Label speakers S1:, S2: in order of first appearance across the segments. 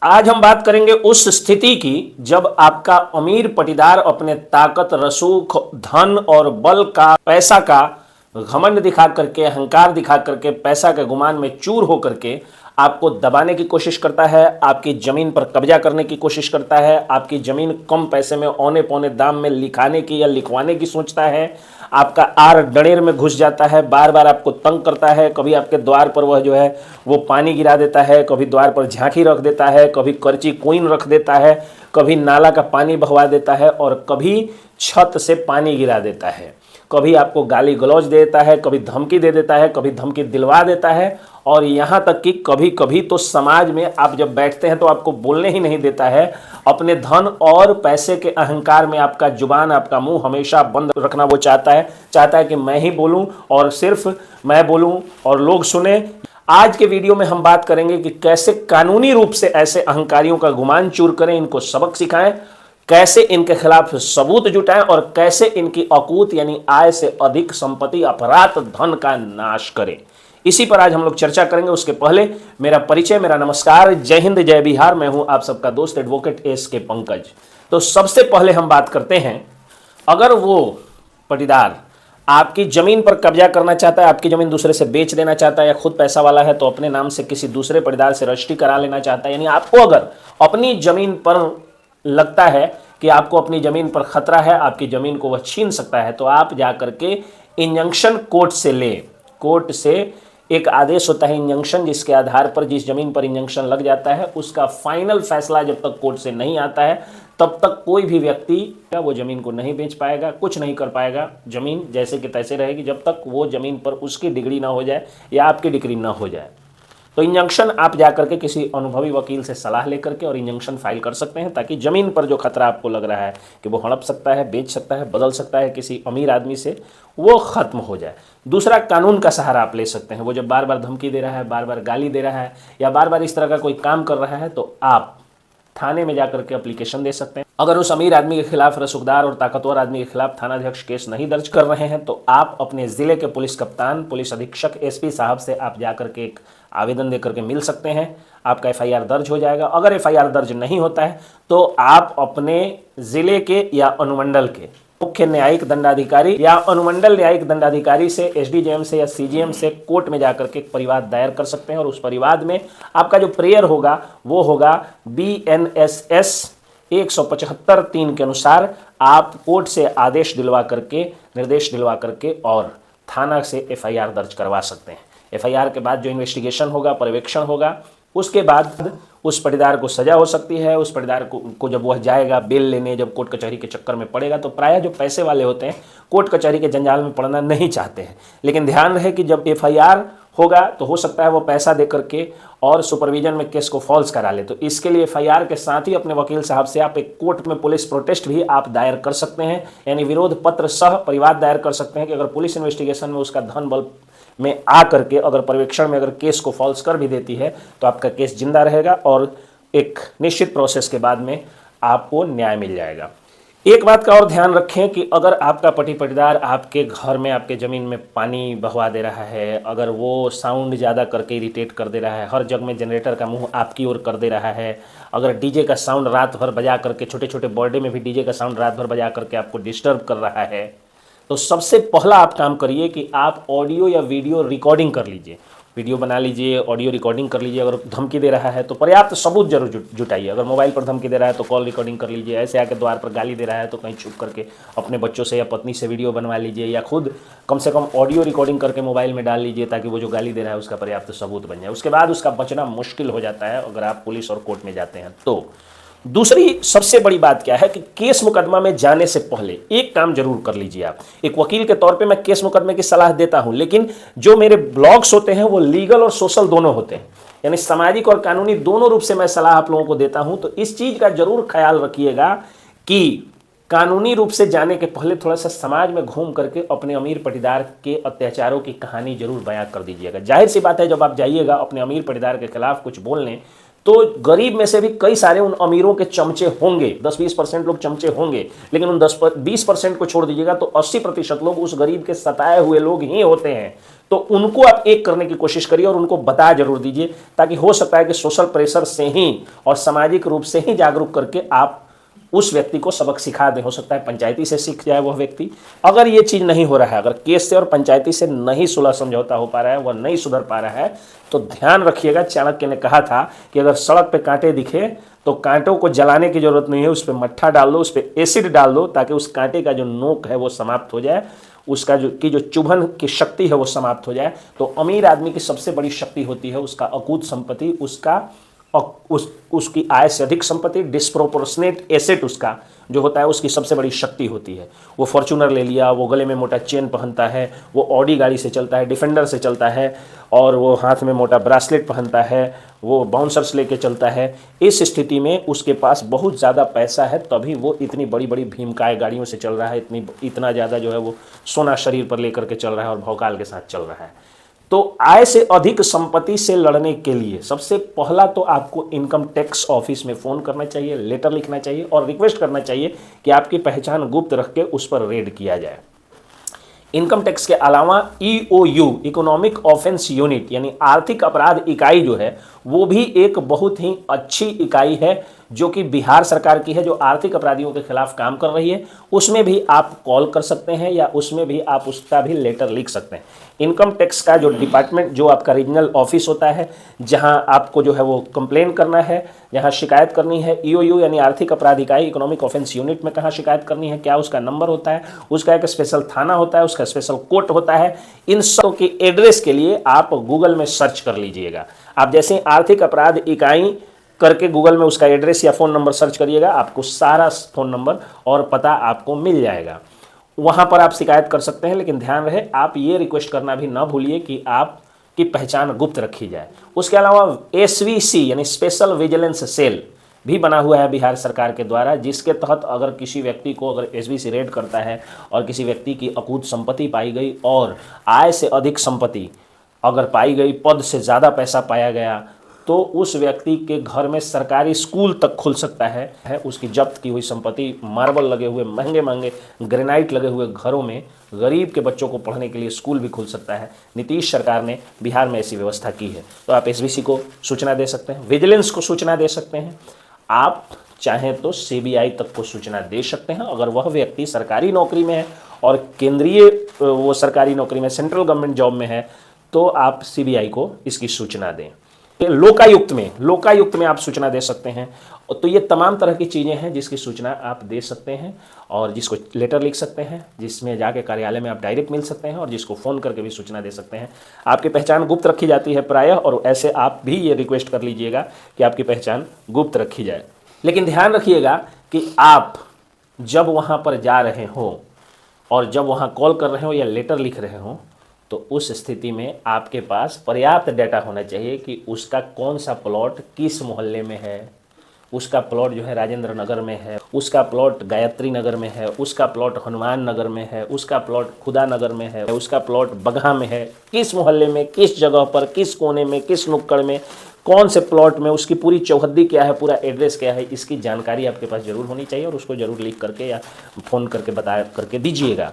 S1: आज हम बात करेंगे उस स्थिति की जब आपका अमीर पटीदार अपने ताकत, रसूख, धन और बल का, पैसा का घमंड दिखा करके, अहंकार दिखा करके, पैसा के गुमान में चूर हो करके आपको दबाने की कोशिश करता है, आपकी जमीन पर कब्जा करने की कोशिश करता है, आपकी जमीन कम पैसे में औने पौने दाम में लिखाने की या लिखवाने की सोचता है, आपका आर डड़ेर में घुस जाता है, बार बार आपको तंग करता है। कभी आपके द्वार पर वह जो है वो पानी गिरा देता है, कभी द्वार पर झांकी रख देता है, कभी करची कोइन रख देता है, कभी नाला का पानी बहवा देता है और कभी छत से पानी गिरा देता है, कभी आपको गाली गलौज दे देता है, कभी धमकी दे देता है, कभी धमकी दिलवा देता है और यहाँ तक कि कभी कभी तो समाज में आप जब बैठते हैं तो आपको बोलने ही नहीं देता है। अपने धन और पैसे के अहंकार में आपका जुबान, आपका मुंह हमेशा बंद रखना वो चाहता है कि मैं ही बोलूं और सिर्फ मैं बोलूं और लोग सुने। आज के वीडियो में हम बात करेंगे कि कैसे कानूनी रूप से ऐसे अहंकारियों का गुमान चूर करें, इनको सबक सिखाएं, कैसे इनके खिलाफ सबूत जुटाएं और कैसे इनकी अकूत यानी आय से अधिक संपत्ति, अपराध, धन का नाश करें। इसी पर आज हम लोग चर्चा करेंगे। उसके पहले मेरा परिचय, मेरा नमस्कार, जय हिंद, जय बिहार। मैं हूं आप सबका दोस्त एडवोकेट एस के पंकज। तो सबसे पहले हम बात करते हैं, अगर वो पटीदार आपकी जमीन पर कब्जा करना चाहता है, आपकी जमीन दूसरे से बेच देना चाहता है या खुद पैसा वाला है तो अपने नाम से किसी दूसरे पटीदार से रजिस्ट्री करा लेना चाहता है, यानी आपको अगर अपनी जमीन पर लगता है कि आपको अपनी जमीन पर खतरा है, आपकी जमीन को वह छीन सकता है, तो आप जाकर के इंजंक्शन कोर्ट से ले। कोर्ट से एक आदेश होता है इंजंक्शन, जिसके आधार पर जिस जमीन पर इंजंक्शन लग जाता है उसका फाइनल फैसला जब तक कोर्ट से नहीं आता है तब तक कोई भी व्यक्ति वो जमीन को नहीं बेच पाएगा, कुछ नहीं कर पाएगा। जमीन जैसे कि तैसे रहेगी जब तक वो जमीन पर उसकी डिग्री ना हो जाए या आपकी डिग्री ना हो जाए। तो इंजंक्शन आप जाकर के किसी अनुभवी वकील से सलाह लेकर के और इंजंक्शन फाइल कर सकते हैं, ताकि जमीन पर जो खतरा आपको लग रहा है कि वो हड़प सकता है, बेच सकता है, बदल सकता है किसी अमीर आदमी से, वो खत्म हो जाए। दूसरा, कानून का सहारा आप ले सकते हैं। वो जब बार बार धमकी दे रहा है, बार बार गाली दे रहा है या बार बार इस तरह का कोई काम कर रहा है तो आप थाने में जाकर के एप्लीकेशन दे सकते हैं। अगर उस अमीर आदमी के खिलाफ, रसूखदार और ताकतवर आदमी के खिलाफ थानाध्यक्ष केस नहीं दर्ज कर रहे हैं तो आप अपने जिले के पुलिस कप्तान, पुलिस अधीक्षक, एसपी साहब से आप जाकर के एक आवेदन देकर के मिल सकते हैं। आपका एफआईआर दर्ज हो जाएगा। अगर एफआईआर दर्ज नहीं होता है तो आप अपने जिले के या अनुमंडल के मुख्य न्यायिक दंडाधिकारी या अनुमंडल न्यायिक दंडाधिकारी से, एसडीजेएम से या सीजीएम से कोर्ट में जाकर के एक परिवाद दायर कर सकते हैं और उस परिवाद में आपका जो प्रेयर होगा वो होगा BNSS 175(3) के अनुसार आप कोर्ट से आदेश दिलवा करके, निर्देश दिलवा करके और थाना से एफआईआर दर्ज करवा सकते हैं। एफआईआर के बाद जो इन्वेस्टिगेशन होगा, पर्यवेक्षण होगा, उसके बाद उस पटीदार को सजा हो सकती है। उस पटीदार को जब वह जाएगा बेल लेने, जब कोर्ट कचहरी के चक्कर में पड़ेगा, तो प्रायः जो पैसे वाले होते हैं कोर्ट कचहरी के जंजाल में पड़ना नहीं चाहते हैं। लेकिन ध्यान रहे कि जब एफआईआर होगा तो हो सकता है वो पैसा दे करके और सुपरविजन में केस को फॉल्स करा ले। तो इसके लिए एफआईआर के साथ ही अपने वकील साहब से आप एक कोर्ट में पुलिस प्रोटेस्ट भी आप दायर कर सकते हैं, यानी विरोध पत्र सह परिवाद दायर कर सकते हैं कि अगर पुलिस इन्वेस्टिगेशन में उसका धन बल में आ करके अगर पर्यवेक्षण में अगर केस को फॉल्स कर भी देती है तो आपका केस जिंदा रहेगा और एक निश्चित प्रोसेस के बाद में आपको न्याय मिल जाएगा। एक बात का और ध्यान रखें कि अगर आपका पटीदार आपके घर में, आपके ज़मीन में पानी बहवा दे रहा है, अगर वो साउंड ज़्यादा करके इरिटेट कर दे रहा है, हर जग में जनरेटर का मुंह आपकी ओर कर दे रहा है, अगर डीजे का साउंड रात भर बजा करके, छोटे छोटे बर्थडे में भी डीजे का साउंड रात भर बजा करके आपको डिस्टर्ब कर रहा है, तो सबसे पहला आप काम करिए कि आप ऑडियो या वीडियो रिकॉर्डिंग कर लीजिए, वीडियो बना लीजिए, ऑडियो रिकॉर्डिंग कर लीजिए। अगर धमकी दे रहा है तो पर्याप्त सबूत जरूर जुटाइए। अगर मोबाइल पर धमकी दे रहा है तो कॉल रिकॉर्डिंग कर लीजिए। ऐसे आके द्वार पर गाली दे रहा है तो कहीं छुप करके अपने बच्चों से या पत्नी से वीडियो बनवा लीजिए या खुद कम से कम ऑडियो रिकॉर्डिंग करके मोबाइल में डाल लीजिए, ताकि वो जो गाली दे रहा है उसका पर्याप्त सबूत बन जाए। उसके बाद उसका बचना मुश्किल हो जाता है अगर आप पुलिस और कोर्ट में जाते हैं तो। दूसरी सबसे बड़ी बात क्या है कि केस मुकदमा में जाने से पहले एक काम जरूर कर लीजिए आप। एक वकील के तौर पे मैं केस मुकदमे की सलाह देता हूं, लेकिन जो मेरे ब्लॉग्स होते हैं वो लीगल और सोशल दोनों होते हैं, यानी सामाजिक और कानूनी दोनों रूप से मैं सलाह आप लोगों को देता हूं। तो इस चीज का जरूर ख्याल रखिएगा कि कानूनी रूप से जाने के पहले थोड़ा सा समाज में घूम करके अपने अमीर पटीदार के अत्याचारों की कहानी जरूर बयां कर दीजिएगा। जाहिर सी बात है, जब आप जाइएगा अपने अमीर पटीदार के खिलाफ कुछ बोलने तो गरीब में से भी कई सारे उन अमीरों के चमचे होंगे, 10-20% लोग चमचे होंगे, लेकिन उन 10-20% को छोड़ दीजिएगा तो 80% लोग उस गरीब के सताए हुए लोग ही होते हैं। तो उनको आप एक करने की कोशिश करिए और उनको बता जरूर दीजिए, ताकि हो सकता है कि सोशल प्रेशर से ही और सामाजिक रूप से ही जागरूक करके आप उस व्यक्ति को सबक सिखा दें। हो सकता है पंचायती से सीख जाए वह व्यक्ति। अगर ये चीज़ नहीं हो रहा है, अगर केस से और पंचायती से नहीं सुलह समझौता हो पा रहा है, वह नहीं सुधर पा रहा है, तो ध्यान रखिएगा, चाणक्य ने कहा था कि अगर सड़क पे कांटे दिखे तो कांटों को जलाने की जरूरत नहीं है, उस पर मट्ठा डाल दो, उस पर एसिड डाल दो, ताकि उस कांटे का जो नोक है वो समाप्त हो जाए, उसका जो चुभन की शक्ति है वो समाप्त हो जाए। तो अमीर आदमी की सबसे बड़ी शक्ति होती है उसका अकूत संपत्ति, उसकी आय से अधिक संपत्ति, डिस्प्रोपोर्शनेट एसेट उसका जो होता है, उसकी सबसे बड़ी शक्ति होती है। वो फॉर्च्यूनर ले लिया, वो गले में मोटा चेन पहनता है, वो ऑडी गाड़ी से चलता है, डिफेंडर से चलता है, और वो हाथ में मोटा ब्रासलेट पहनता है, वो बाउंसर्स लेके चलता है। इस स्थिति में उसके पास बहुत ज़्यादा पैसा है, तभी वो इतनी बड़ी बड़ी भीमकाय गाड़ियों से चल रहा है, इतना ज़्यादा जो है वो सोना शरीर पर लेकर के चल रहा है और भौकाल के साथ चल रहा है। तो आय से अधिक संपत्ति से लड़ने के लिए सबसे पहला तो आपको इनकम टैक्स ऑफिस में फ़ोन करना चाहिए, लेटर लिखना चाहिए और रिक्वेस्ट करना चाहिए कि आपकी पहचान गुप्त रख के उस पर रेड किया जाए। इनकम टैक्स के अलावा EOU, इकोनॉमिक ऑफेंस यूनिट, यानी आर्थिक अपराध इकाई जो है, वो भी एक बहुत ही अच्छी इकाई है जो कि बिहार सरकार की है, जो आर्थिक अपराधियों के खिलाफ काम कर रही है। उसमें भी आप कॉल कर सकते हैं या उसमें भी आप उसका भी लेटर लिख सकते हैं। इनकम टैक्स का जो डिपार्टमेंट, जो आपका रीजनल ऑफिस होता है, जहां आपको जो है वो कंप्लेन करना है, जहां शिकायत करनी है, EOU यानी आर्थिक अपराध इकाई, इकोनॉमिक ऑफेंस यूनिट में कहाँ शिकायत करनी है, क्या उसका नंबर होता है, उसका एक स्पेशल थाना होता है, उसका स्पेशल कोर्ट होता है। इन सब के एड्रेस के लिए आप गूगल में सर्च कर लीजिएगा। आप जैसे आर्थिक अपराध इकाई करके गूगल में उसका एड्रेस या फ़ोन नंबर सर्च करिएगा, आपको सारा फ़ोन नंबर और पता आपको मिल जाएगा। वहाँ पर आप शिकायत कर सकते हैं, लेकिन ध्यान रहे आप ये रिक्वेस्ट करना भी ना भूलिए कि आपकी पहचान गुप्त रखी जाए। उसके अलावा SVC यानी स्पेशल विजिलेंस सेल भी बना हुआ है बिहार सरकार के द्वारा, जिसके तहत अगर किसी व्यक्ति को, अगर SVC रेड करता है और किसी व्यक्ति की अकूत संपत्ति पाई गई और आय से अधिक संपत्ति अगर पाई गई, पद से ज़्यादा पैसा पाया गया, तो उस व्यक्ति के घर में सरकारी स्कूल तक खुल सकता है। उसकी जब्त की हुई संपत्ति, मार्बल लगे हुए महंगे महंगे ग्रेनाइट लगे हुए घरों में गरीब के बच्चों को पढ़ने के लिए स्कूल भी खुल सकता है। नीतीश सरकार ने बिहार में ऐसी व्यवस्था की है। तो आप SVC को सूचना दे सकते हैं, विजिलेंस को सूचना दे सकते हैं, आप चाहें तो CBI तक को सूचना दे सकते हैं। अगर वह व्यक्ति सरकारी नौकरी में है और केंद्रीय वो सरकारी नौकरी में, सेंट्रल गवर्नमेंट जॉब में है, तो आप CBI को इसकी सूचना दें। लोकायुक्त में आप सूचना दे सकते हैं। तो ये तमाम तरह की चीज़ें हैं जिसकी सूचना आप दे सकते हैं, और जिसको लेटर लिख सकते हैं, जिसमें जाके कार्यालय में आप डायरेक्ट मिल सकते हैं, और जिसको फ़ोन करके भी सूचना दे सकते हैं। आपकी पहचान गुप्त रखी जाती है प्रायः, और ऐसे आप भी ये रिक्वेस्ट कर लीजिएगा कि आपकी पहचान गुप्त रखी जाए। लेकिन ध्यान रखिएगा कि आप जब वहाँ पर जा रहे हो और जब वहाँ कॉल कर रहे हो या लेटर लिख रहे हो, तो उस स्थिति में आपके पास पर्याप्त डाटा होना चाहिए कि उसका कौन सा प्लॉट किस मोहल्ले में है। उसका प्लॉट जो है राजेंद्र नगर में है, उसका प्लॉट गायत्री नगर में है, उसका प्लॉट हनुमान नगर में है, उसका प्लॉट खुदा नगर में है, उसका प्लॉट बगहा में है। किस मोहल्ले में, किस जगह पर, किस कोने में, किस नुक्कड़ में, कौन से प्लॉट में, उसकी पूरी चौहद्दी क्या है, पूरा एड्रेस क्या है, इसकी जानकारी आपके पास ज़रूर होनी चाहिए, और उसको ज़रूर लिख करके या फ़ोन करके बता करके दीजिएगा।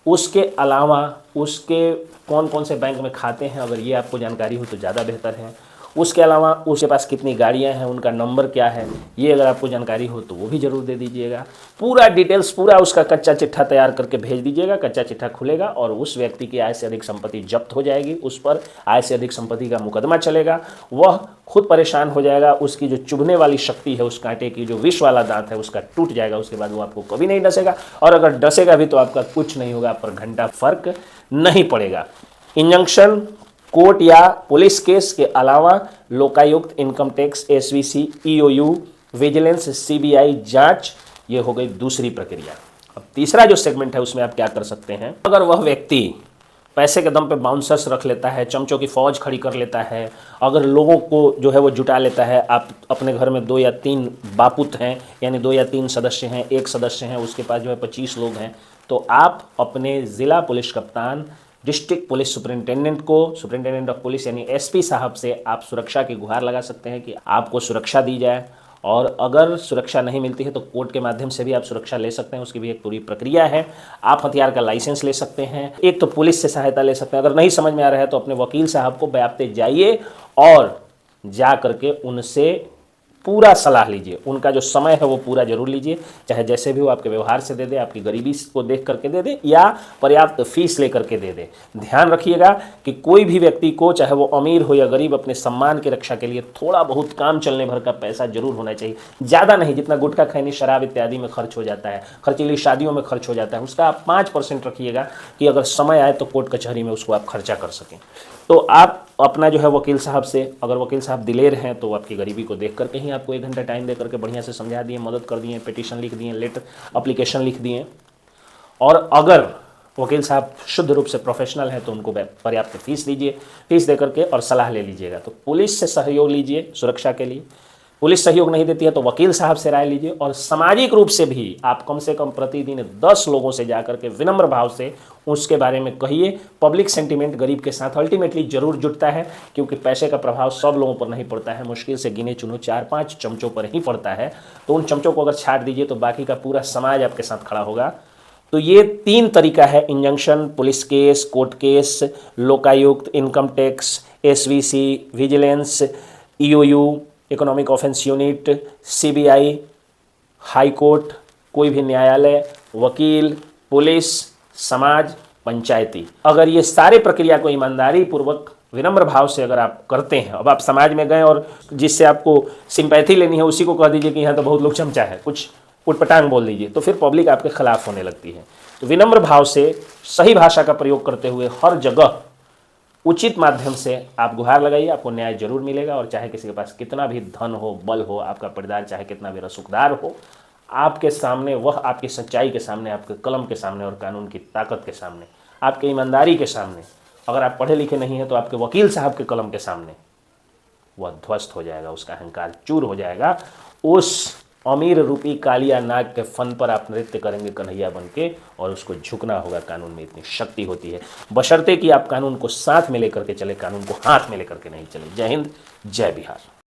S1: उसके अलावा उसके कौन कौन से बैंक में खाते हैं, अगर ये आपको जानकारी हो तो ज़्यादा बेहतर है। उसके अलावा उसके पास कितनी गाड़ियां हैं, उनका नंबर क्या है, ये अगर आपको जानकारी हो तो वो भी ज़रूर दे दीजिएगा। पूरा डिटेल्स, पूरा उसका कच्चा चिट्ठा तैयार करके भेज दीजिएगा। कच्चा चिट्ठा खुलेगा और उस व्यक्ति की आय से अधिक संपत्ति जब्त हो जाएगी, उस पर आय से अधिक संपत्ति का मुकदमा चलेगा। वह खुद परेशान हो जाएगा, उसकी जो चुभने वाली शक्ति है, उस कांटे की जो विष वाला दांत है उसका टूट जाएगा। उसके बाद वो आपको कभी नहीं डसेगा, और अगर डसेगा भी तो आपका कुछ नहीं होगा, आप पर घंटा फर्क नहीं पड़ेगा। इंजंक्शन, कोर्ट या पुलिस केस के अलावा Lokayukta, income tax, SVC, EOU, vigilance, CBI जांच, ये हो गई दूसरी प्रक्रिया। अब तीसरा जो सेगमेंट है उसमें आप क्या कर सकते हैं। अगर वह व्यक्ति पैसे के दम पे बाउंसर्स रख लेता है, चमचों की फौज खड़ी कर लेता है, अगर लोगों को जो है वो जुटा लेता है, आप अपने घर में 2 या 3 बापुत हैं, यानी 2 या 3 सदस्य हैं, एक सदस्य हैं, उसके पास जो है 25 लोग हैं, तो आप अपने ज़िला पुलिस कप्तान डिस्ट्रिक्ट पुलिस सुपरिंटेंडेंट को, सुपरिंटेंडेंट ऑफ पुलिस यानी एसपी साहब से आप सुरक्षा की गुहार लगा सकते हैं कि आपको सुरक्षा दी जाए। और अगर सुरक्षा नहीं मिलती है तो कोर्ट के माध्यम से भी आप सुरक्षा ले सकते हैं, उसकी भी एक पूरी प्रक्रिया है। आप हथियार का लाइसेंस ले सकते हैं, एक तो पुलिस से सहायता ले सकते हैं। अगर नहीं समझ में आ रहा है तो अपने वकील साहब को बयाप्ते जाइए और जा करके उनसे पूरा सलाह लीजिए, उनका जो समय है वो पूरा जरूर लीजिए, चाहे जैसे भी वो आपके व्यवहार से दे दे, आपकी गरीबी को देख करके दे दे या पर्याप्त फीस लेकर के दे दे। ध्यान रखिएगा कि कोई भी व्यक्ति को, चाहे वो अमीर हो या गरीब, अपने सम्मान की रक्षा के लिए थोड़ा बहुत काम चलने भर का पैसा जरूर होना चाहिए, ज़्यादा नहीं। जितना गुटखा खैनी शराब इत्यादि में खर्च हो जाता है, खर्चीली शादियों में खर्च हो जाता है, उसका आप 5% रखिएगा कि अगर समय आए तो कोर्ट कचहरी में उसको आप खर्चा कर सकें। तो आप अपना जो है वकील साहब से, अगर वकील साहब दिलेर हैं तो आपकी गरीबी को देख करके ही आपको 1 घंटा टाइम दे करके बढ़िया से समझा दिए, मदद कर दिए, पिटीशन लिख दिए, लेटर एप्लीकेशन लिख दिए। और अगर वकील साहब शुद्ध रूप से प्रोफेशनल हैं तो उनको पर्याप्त फीस दीजिए, फीस दे करके और सलाह ले लीजिएगा। तो पुलिस से सहयोग लीजिए सुरक्षा के लिए, पुलिस सहयोग नहीं देती है तो वकील साहब से राय लीजिए। और सामाजिक रूप से भी आप कम से कम प्रतिदिन 10 लोगों से जाकर के विनम्र भाव से उसके बारे में कहिए। पब्लिक सेंटिमेंट गरीब के साथ अल्टीमेटली जरूर जुटता है, क्योंकि पैसे का प्रभाव सब लोगों पर नहीं पड़ता है, मुश्किल से गिने चुने 4-5 चमचों पर ही पड़ता है। तो उन चमचों को अगर छाट दीजिए तो बाकी का पूरा समाज आपके साथ खड़ा होगा। तो ये 3 तरीका है, injunction, police case, court case, Lokayukta, income tax, SVC, vigilance, EOU, economic offence unit, CBI, high court, कोई भी न्यायालय, वकील, पुलिस, समाज, पंचायती। अगर ये सारे प्रक्रिया को ईमानदारी पूर्वक विनम्र भाव से अगर आप करते हैं, अब आप समाज में गए और जिससे आपको सिंपैथी लेनी है उसी को कह दीजिए कि यहाँ तो बहुत लोग चमचा है, कुछ उटपटांग बोल दीजिए, तो फिर पब्लिक आपके खिलाफ होने लगती है। तो विनम्र भाव से सही भाषा का प्रयोग करते हुए हर जगह उचित माध्यम से आप गुहार लगाइए, आपको न्याय जरूर मिलेगा। और चाहे किसी के पास कितना भी धन हो, बल हो, आपका परिवार चाहे कितना भी रसूखदार हो, आपके सामने वह आपकी सच्चाई के सामने, आपके कलम के सामने और कानून की ताकत के सामने, आपकी ईमानदारी के सामने, अगर आप पढ़े लिखे नहीं हैं तो आपके वकील साहब के कलम के सामने वह ध्वस्त हो जाएगा, उसका अहंकार चूर हो जाएगा। उस अमीर रूपी कालिया नाग के फन पर आप नृत्य करेंगे कन्हैया बन के, और उसको झुकना होगा। कानून में इतनी शक्ति होती है, बशर्ते कि आप कानून को साथ में लेकर के चले, कानून को हाथ में लेकर के नहीं चले। जय हिंद, जय बिहार।